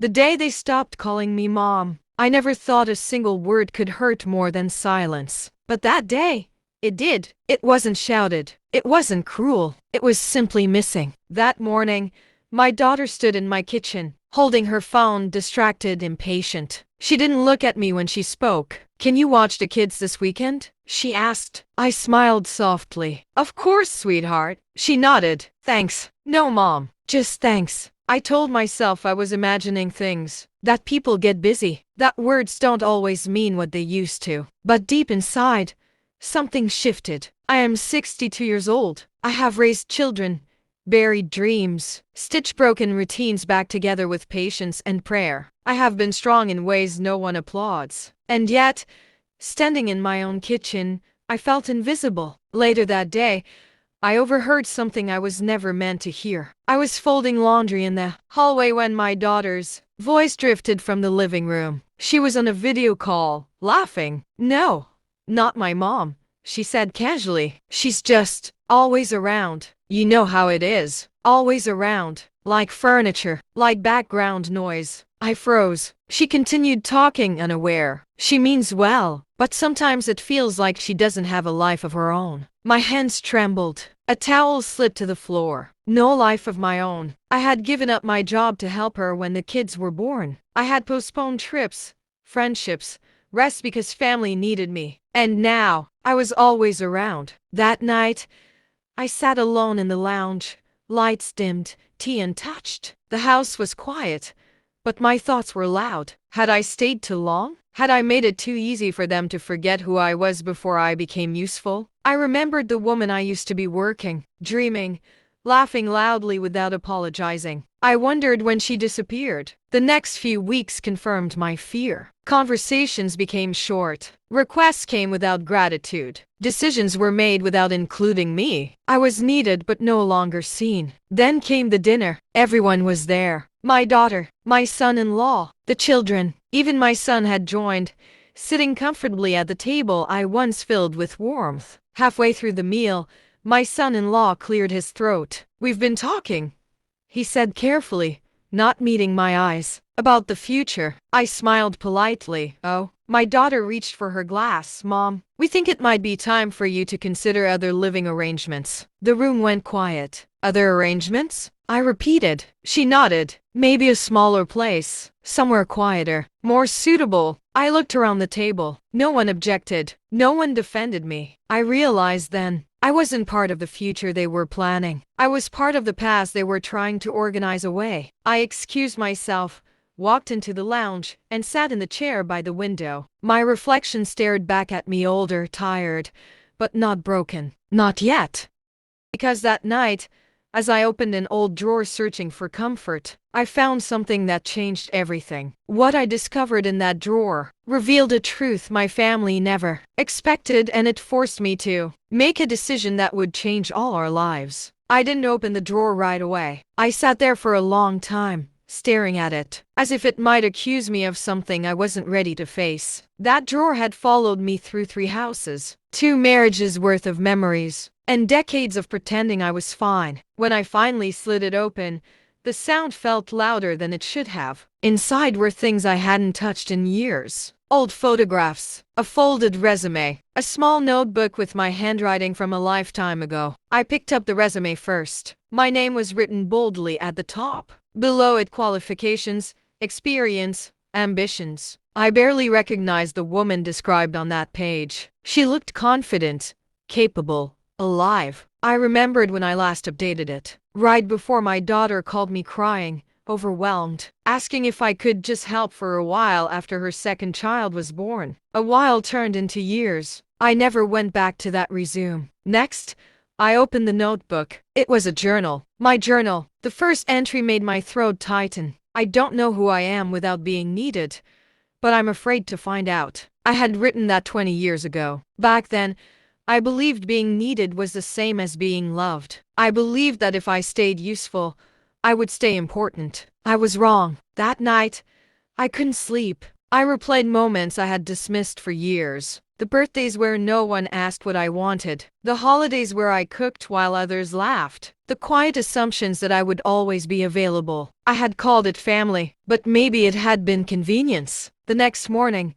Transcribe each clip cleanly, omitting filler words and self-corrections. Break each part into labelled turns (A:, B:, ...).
A: The day they stopped calling me mom. I never thought a single word could hurt more than silence. But that day, it did. It wasn't shouted. It wasn't cruel. It was simply missing. That morning, my daughter stood in my kitchen, holding her phone, distracted, impatient. She didn't look at me when she spoke. "Can you watch the kids this weekend?" she asked. I smiled softly. "Of course, sweetheart." She nodded. "Thanks." "No, Mom. Just thanks." I told myself I was imagining things, that people get busy, that words don't always mean what they used to. But deep inside, something shifted. I am 62 years old. I have raised children, buried dreams, stitched broken routines back together with patience and prayer. I have been strong in ways no one applauds. And yet, standing in my own kitchen, I felt invisible. Later that day, I overheard something I was never meant to hear. I was folding laundry in the hallway when my daughter's voice drifted from the living room. She was on a video call, laughing. "No, not my mom," she said casually. "She's just always around. You know how it is. Always around. Like furniture, like background noise." I froze. She continued talking, unaware. "She means well, but sometimes it feels like she doesn't have a life of her own." My hands trembled. A towel slipped to the floor. No life of my own. I had given up my job to help her when the kids were born. I had postponed trips, friendships, rest because family needed me. And now, I was always around. That night, I sat alone in the lounge, lights dimmed, tea untouched. The house was quiet, but my thoughts were loud. Had I stayed too long? Had I made it too easy for them to forget who I was before I became useful? I remembered the woman I used to be, working, dreaming, laughing loudly without apologizing. I wondered when she disappeared. The next few weeks confirmed my fear. Conversations became short. Requests came without gratitude. Decisions were made without including me. I was needed but no longer seen. Then came the dinner. Everyone was there. My daughter, my son-in-law, the children. Even my son had joined, sitting comfortably at the table I once filled with warmth. Halfway through the meal, my son-in-law cleared his throat. "We've been talking," he said carefully, not meeting my eyes. "About the future." I smiled politely. "Oh." My daughter reached for her glass. "Mom, we think it might be time for you to consider other living arrangements." The room went quiet. "Other arrangements?" I repeated. She nodded. "Maybe a smaller place, somewhere quieter, more suitable." I looked around the table. No one objected. No one defended me. I realized then, I wasn't part of the future they were planning. I was part of the past they were trying to organize away. I excused myself, walked into the lounge, and sat in the chair by the window. My reflection stared back at me, older, tired, but not broken. Not yet. Because that night, as I opened an old drawer searching for comfort, I found something that changed everything. What I discovered in that drawer revealed a truth my family never expected, and it forced me to make a decision that would change all our lives. I didn't open the drawer right away. I sat there for a long time, staring at it, as if it might accuse me of something I wasn't ready to face. That drawer had followed me through 3 houses, 2 marriages worth of memories, and decades of pretending I was fine. When I finally slid it open, the sound felt louder than it should have. Inside were things I hadn't touched in years. Old photographs, a folded resume, a small notebook with my handwriting from a lifetime ago. I picked up the resume first. My name was written boldly at the top. Below it, qualifications, experience, ambitions. I barely recognized the woman described on that page. She looked confident, capable, alive. I remembered when I last updated it, right before my daughter called me crying, overwhelmed, asking if I could just help for a while after her second child was born. A while turned into years. I never went back to that resume. Next, I opened the notebook. It was a journal. My journal. The first entry made my throat tighten. "I don't know who I am without being needed, but I'm afraid to find out." I had written that 20 years ago. Back then, I believed being needed was the same as being loved. I believed that if I stayed useful, I would stay important. I was wrong. That night, I couldn't sleep. I replayed moments I had dismissed for years. The birthdays where no one asked what I wanted. The holidays where I cooked while others laughed. The quiet assumptions that I would always be available. I had called it family, but maybe it had been convenience. The next morning,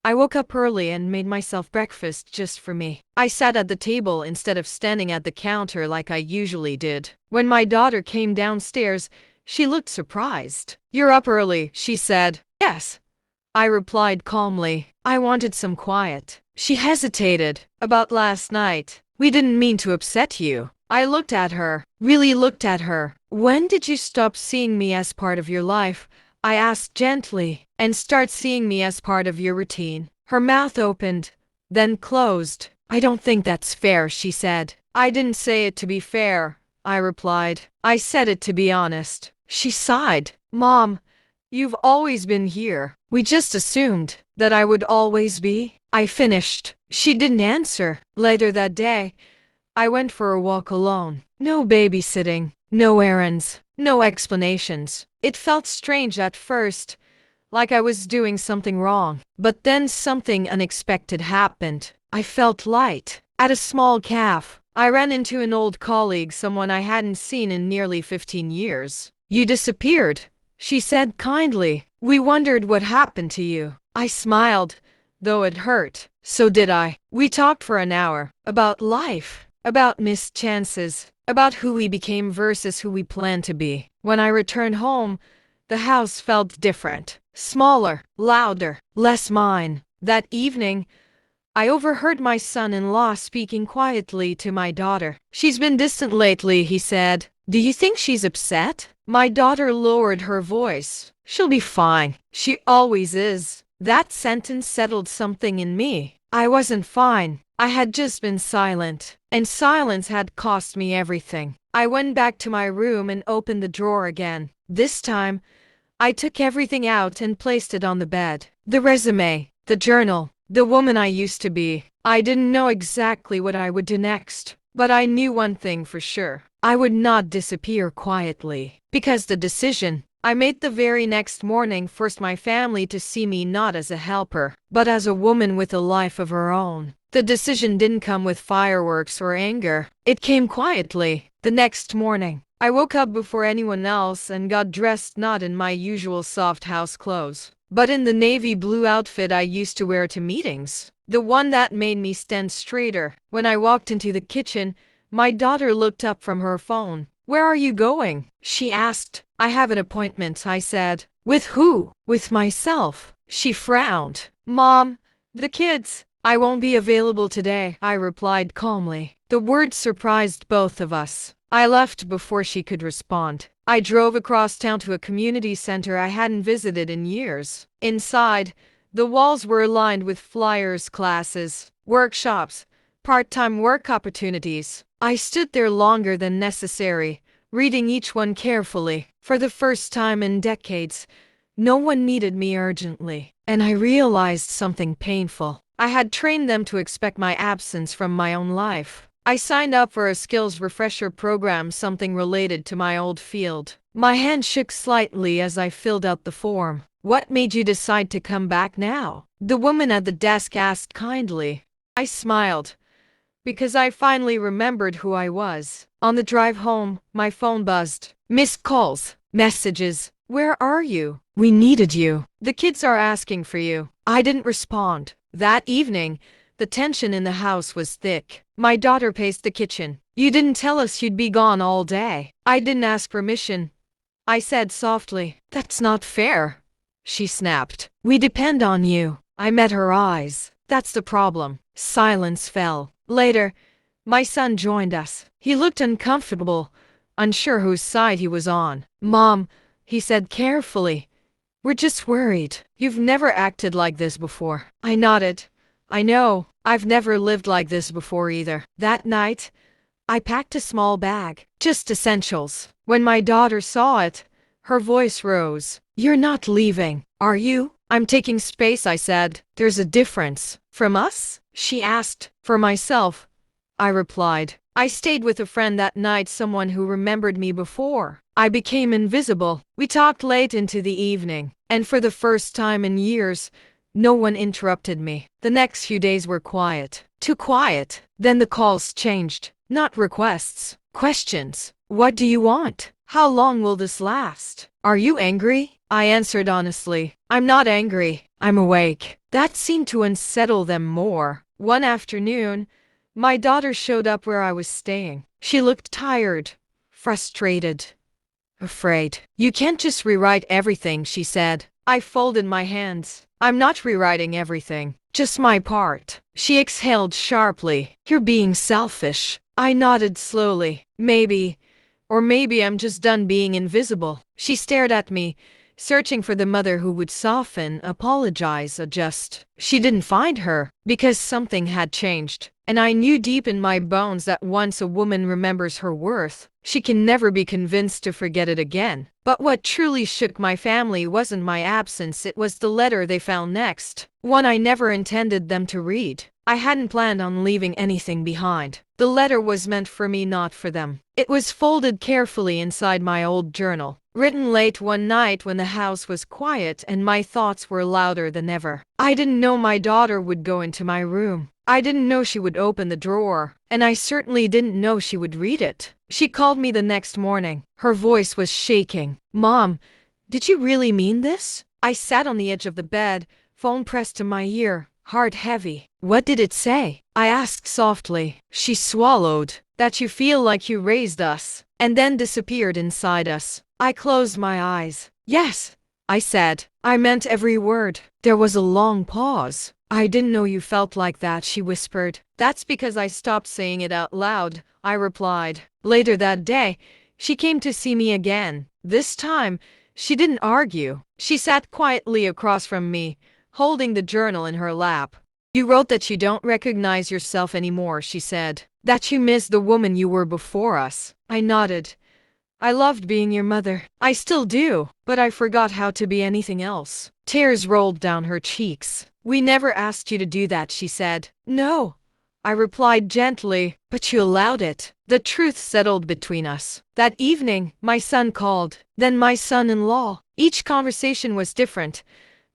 A: I woke up early and made myself breakfast just for me. I sat at the table instead of standing at the counter like I usually did. When my daughter came downstairs, she looked surprised. "You're up early," she said. "Yes," I replied calmly. "I wanted some quiet." She hesitated. "About last night. We didn't mean to upset you." I looked at her, really looked at her. "When did you stop seeing me as part of your life?" I asked gently. "And start seeing me as part of your routine?" Her mouth opened, then closed. "I don't think that's fair," she said. "I didn't say it to be fair," I replied. "I said it to be honest." She sighed. "Mom, you've always been here. We just assumed that I would always be." I finished. She didn't answer. Later that day, I went for a walk alone. No babysitting, no errands, no explanations. It felt strange at first, like I was doing something wrong. But then something unexpected happened. I felt light. At a small cafe, I ran into an old colleague, someone I hadn't seen in nearly 15 years. "You disappeared," she said kindly. "We wondered what happened to you." I smiled, though it hurt. So did I. We talked for an hour about life, about missed chances, about who we became versus who we planned to be. When I returned home, the house felt different. Smaller, louder, less mine. That evening, I overheard my son-in-law speaking quietly to my daughter. "She's been distant lately," he said. "Do you think she's upset?" My daughter lowered her voice. "She'll be fine. She always is." That sentence settled something in me. I wasn't fine. I had just been silent, and silence had cost me everything. I went back to my room and opened the drawer again. This time, I took everything out and placed it on the bed. The resume, the journal, the woman I used to be. I didn't know exactly what I would do next, but I knew one thing for sure. I would not disappear quietly, because the decision I made the very next morning forced my family to see me not as a helper, but as a woman with a life of her own. The decision didn't come with fireworks or anger. It came quietly. The next morning, I woke up before anyone else and got dressed not in my usual soft house clothes, but in the navy blue outfit I used to wear to meetings. The one that made me stand straighter. When I walked into the kitchen, my daughter looked up from her phone. "Where are you going?" she asked. "I have an appointment," I said. "With who?" "With myself." She frowned. "Mom, the kids." "I won't be available today," I replied calmly. The words surprised both of us. I left before she could respond. I drove across town to a community center I hadn't visited in years. Inside, the walls were lined with flyers, classes, workshops, part-time work opportunities. I stood there longer than necessary, reading each one carefully. For the first time in decades, no one needed me urgently, and I realized something painful. I had trained them to expect my absence from my own life. I signed up for a skills refresher program, something related to my old field. My hand shook slightly as I filled out the form. "What made you decide to come back now?" the woman at the desk asked kindly. I smiled, because I finally remembered who I was. On the drive home, my phone buzzed. Missed calls, messages. "Where are you? We needed you. The kids are asking for you." I didn't respond. That evening, the tension in the house was thick. My daughter paced the kitchen. "You didn't tell us you'd be gone all day." "I didn't ask permission," I said softly. "That's not fair," she snapped. "We depend on you." I met her eyes. "That's the problem." Silence fell. Later, my son joined us. He looked uncomfortable, unsure whose side he was on. "Mom," he said carefully, "we're just worried. You've never acted like this before." I nodded. "I know. I've never lived like this before either." That night, I packed a small bag, just essentials. When my daughter saw it, her voice rose. "You're not leaving, are you?" "I'm taking space," I said. "There's a difference." "From us?" she asked. "For myself," I replied. I stayed with a friend that night, someone who remembered me before. I became invisible. We talked late into the evening, and for the first time in years, no one interrupted me. The next few days were quiet. Too quiet. Then the calls changed. Not requests. Questions. What do you want? How long will this last? Are you angry? I answered honestly. I'm not angry. I'm awake. That seemed to unsettle them more. One afternoon, my daughter showed up where I was staying. She looked tired, frustrated, afraid. You can't just rewrite everything, she said. I folded my hands. I'm not rewriting everything, just my part. She exhaled sharply. You're being selfish. I nodded slowly. Maybe, or maybe I'm just done being invisible. She stared at me, searching for the mother who would soften, apologize, adjust. She didn't find her, because something had changed. And I knew deep in my bones that once a woman remembers her worth, she can never be convinced to forget it again. But what truly shook my family wasn't my absence, it was the letter they found next. One I never intended them to read. I hadn't planned on leaving anything behind. The letter was meant for me, not for them. It was folded carefully inside my old journal, written late one night when the house was quiet and my thoughts were louder than ever. I didn't know my daughter would go into my room. I didn't know she would open the drawer, and I certainly didn't know she would read it. She called me the next morning. Her voice was shaking. Mom, did you really mean this? I sat on the edge of the bed, phone pressed to my ear, heart heavy. What did it say? I asked softly. She swallowed. That you feel like you raised us, and then disappeared inside us. I closed my eyes. Yes, I said. I meant every word. There was a long pause. I didn't know you felt like that, she whispered. That's because I stopped saying it out loud, I replied. Later that day, she came to see me again. This time, she didn't argue. She sat quietly across from me, holding the journal in her lap. You wrote that you don't recognize yourself anymore, she said. That you miss the woman you were before us. I nodded. I loved being your mother. I still do, but I forgot how to be anything else. Tears rolled down her cheeks. We never asked you to do that, she said. No, I replied gently, but you allowed it. The truth settled between us. That evening, my son called, then my son-in-law. Each conversation was different,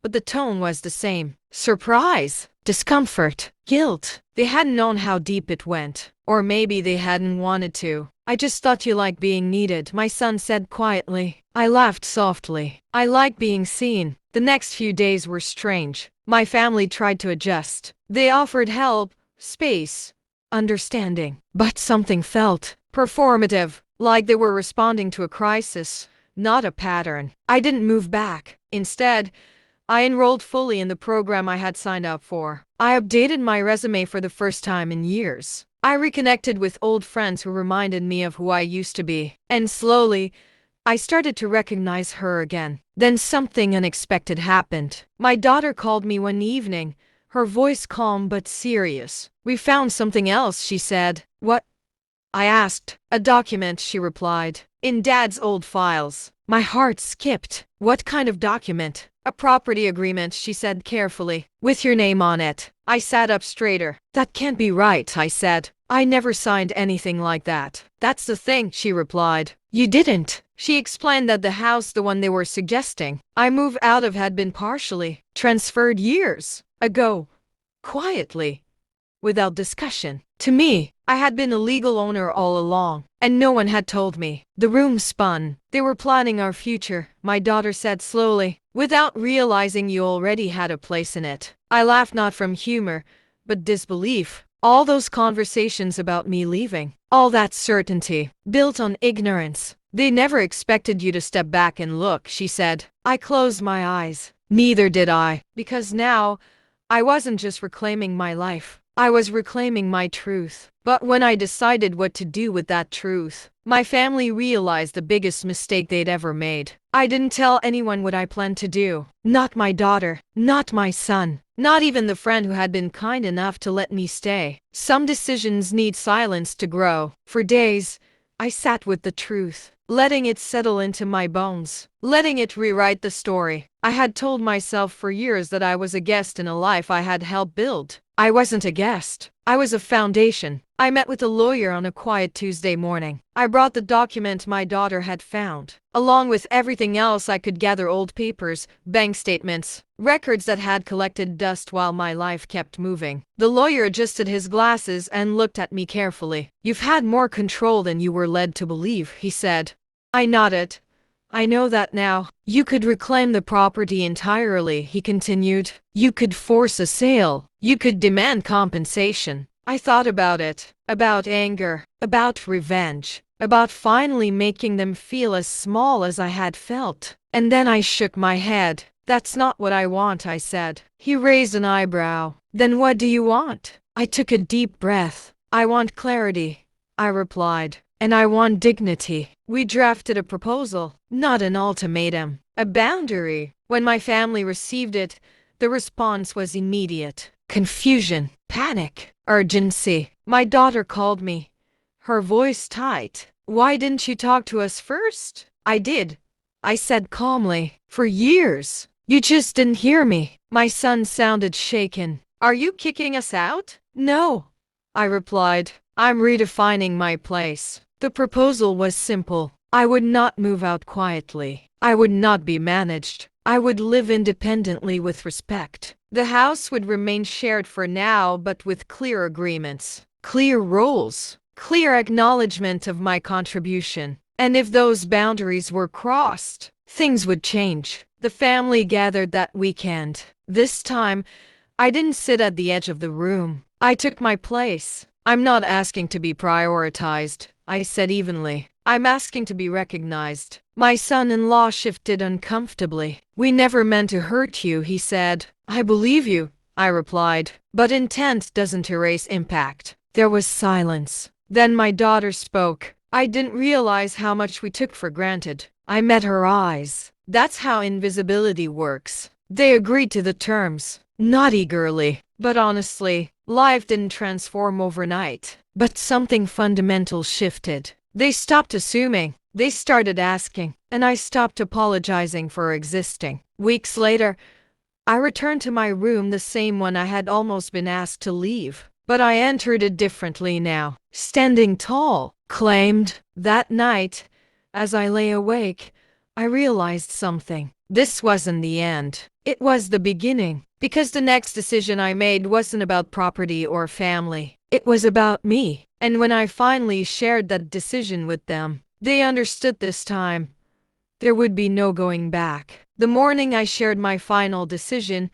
A: but the tone was the same. Surprise, discomfort, guilt. They hadn't known how deep it went. Or maybe they hadn't wanted to. I just thought you liked being needed, my son said quietly. I laughed softly. I like being seen. The next few days were strange. My family tried to adjust. They offered help, space, understanding. But something felt performative, like they were responding to a crisis, not a pattern. I didn't move back. Instead, I enrolled fully in the program I had signed up for. I updated my resume for the first time in years. I reconnected with old friends who reminded me of who I used to be. And slowly, I started to recognize her again. Then something unexpected happened. My daughter called me one evening, her voice calm but serious. We found something else, she said. What? I asked. A document, she replied. In Dad's old files. My heart skipped. What kind of document? A property agreement, she said carefully. With your name on it. I sat up straighter. That can't be right, I said. I never signed anything like that. That's the thing, she replied. You didn't. She explained that the house, the one they were suggesting I move out of, had been partially transferred years ago. Quietly. Without discussion. To me, I had been a legal owner all along, and no one had told me. The room spun. They were planning our future, my daughter said slowly, without realizing you already had a place in it. I laughed, not from humor, but disbelief. All those conversations about me leaving, all that certainty, built on ignorance. They never expected you to step back and look, she said. I closed my eyes. Neither did I, because now, I wasn't just reclaiming my life. I was reclaiming my truth. But when I decided what to do with that truth, my family realized the biggest mistake they'd ever made. I didn't tell anyone what I planned to do. Not my daughter, not my son, not even the friend who had been kind enough to let me stay. Some decisions need silence to grow. For days, I sat with the truth, letting it settle into my bones. letting it rewrite the story. I had told myself for years that I was a guest in a life I had helped build. I wasn't a guest. I was a foundation. I met with a lawyer on a quiet Tuesday morning. I brought the document my daughter had found, along with everything else I could gather: old papers, bank statements, records that had collected dust while my life kept moving. The lawyer adjusted his glasses and looked at me carefully. "You've had more control than you were led to believe," he said. I nodded. "I know that now." "You could reclaim the property entirely," he continued. "You could force a sale. You could demand compensation." I thought about it, about anger, about revenge, about finally making them feel as small as I had felt. And then I shook my head. "That's not what I want," I said. He raised an eyebrow. "Then what do you want?" I took a deep breath. "I want clarity," I replied. "And I want dignity." We drafted a proposal, not an ultimatum, a boundary. When my family received it, the response was immediate: confusion, panic, urgency. My daughter called me, her voice tight. "Why didn't you talk to us first?" "I did," I said calmly. "For years. You just didn't hear me." My son sounded shaken. "Are you kicking us out?" "No," I replied. "I'm redefining my place." The proposal was simple. I would not move out quietly. I would not be managed. I would live independently with respect. The house would remain shared for now, but with clear agreements, clear roles, clear acknowledgement of my contribution. And if those boundaries were crossed, things would change. The family gathered that weekend. This time, I didn't sit at the edge of the room. I took my place. "I'm not asking to be prioritized," I said evenly. "I'm asking to be recognized." My son-in-law shifted uncomfortably. "We never meant to hurt you," he said. "I believe you," I replied. "But intent doesn't erase impact." There was silence. Then my daughter spoke. I didn't realize how much we took for granted. I met her eyes. That's how invisibility works. They agreed to the terms, not eagerly, but honestly. Life didn't transform overnight, but something fundamental shifted. They stopped assuming. They started asking, and I stopped apologizing for existing. Weeks later, I returned to my room, the same one I had almost been asked to leave. But I entered it differently now, standing tall, claimed. That night, as I lay awake, I realized something. This wasn't the end. It was the beginning. Because the next decision I made wasn't about property or family. It was about me. And when I finally shared that decision with them, they understood this time. There would be no going back. The morning I shared my final decision,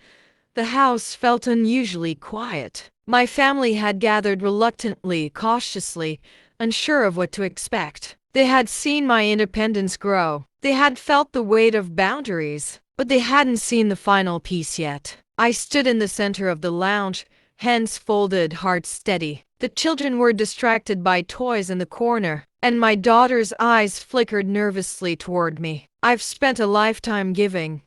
A: the house felt unusually quiet. My family had gathered reluctantly, cautiously, unsure of what to expect. They had seen my independence grow. They had felt the weight of boundaries, but they hadn't seen the final piece yet. I stood in the center of the lounge, hands folded, heart steady. The children were distracted by toys in the corner, and my daughter's eyes flickered nervously toward me. "I've spent a lifetime giving,"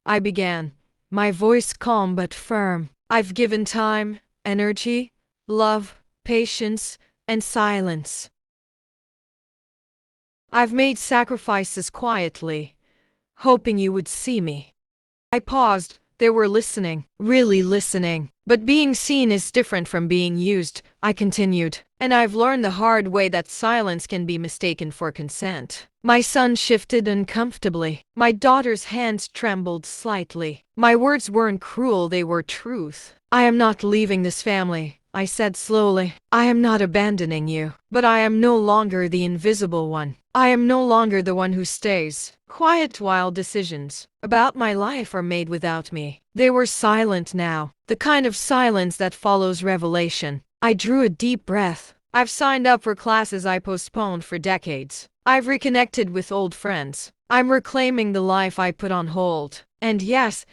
A: I began, my voice calm but firm. "I've given time, energy, love, patience, and silence. I've made sacrifices quietly, hoping you would see me." I paused. They were listening, really listening. "But being seen is different from being used," I continued. "And I've learned the hard way that silence can be mistaken for consent." My son shifted uncomfortably. My daughter's hands trembled slightly. My words weren't cruel, they were truth. "I am not leaving this family," I said slowly. "I am not abandoning you. But I am no longer the invisible one. I am no longer the one who stays quiet while decisions about my life are made without me." They were silent now, the kind of silence that follows revelation. I drew a deep breath. I've signed up for classes I postponed for decades. I've reconnected with old friends. I'm reclaiming the life I put on hold. And yes,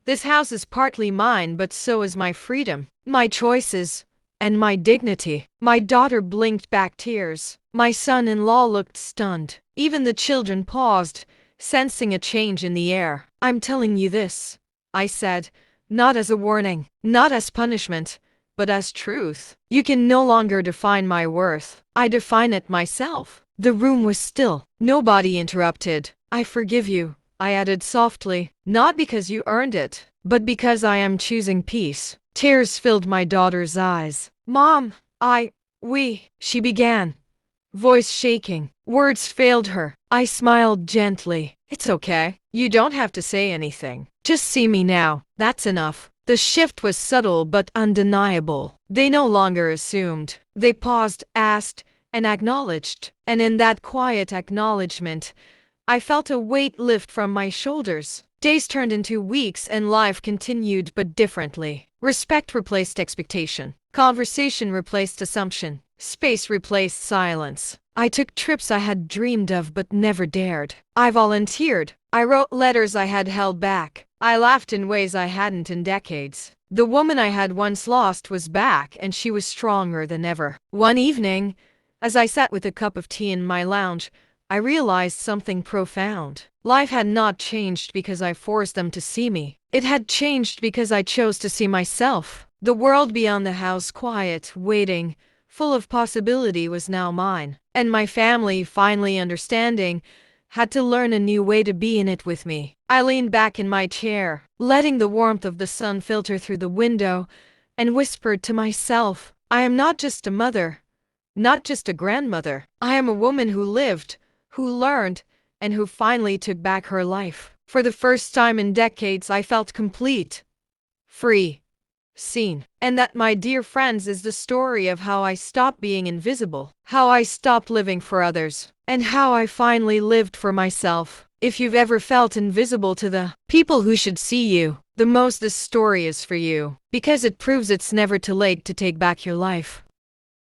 A: this house is partly mine, but so is my freedom, my choices, and my dignity. My daughter blinked back tears. My son-in-law looked stunned. Even the children paused, sensing a change in the air. "I'm telling you this," I said, "not as a warning, not as punishment, but as truth. You can no longer define my worth. I define it myself." The room was still. Nobody interrupted. "I forgive you," I added softly, not because you earned it, but because I am choosing peace. Tears filled my daughter's eyes. Mom, she began, voice shaking. Words failed her. I smiled gently. It's okay. You don't have to say anything. Just see me now. That's enough. The shift was subtle but undeniable. They no longer assumed. They paused, asked, and acknowledged. And in that quiet acknowledgement, I felt a weight lift from my shoulders. Days turned into weeks and life continued but differently. Respect replaced expectation. Conversation replaced assumption. Space replaced silence. I took trips I had dreamed of but never dared. I volunteered. I wrote letters I had held back. I laughed in ways I hadn't in decades. The woman I had once lost was back, and she was stronger than ever. One evening, as I sat with a cup of tea in my lounge, I realized something profound. Life had not changed because I forced them to see me. It had changed because I chose to see myself. The world beyond the house, quiet, waiting, full of possibility, was now mine. And my family, finally understanding, had to learn a new way to be in it with me. I leaned back in my chair, letting the warmth of the sun filter through the window, and whispered to myself, I am not just a mother, not just a grandmother. I am a woman who lived, who learned, and who finally took back her life. For the first time in decades, I felt complete, free, seen. And that, my dear friends, is the story of how I stopped being invisible, how I stopped living for others, and how I finally lived for myself. If you've ever felt invisible to the people who should see you the most, this story is for you, because it proves it's never too late to take back your life.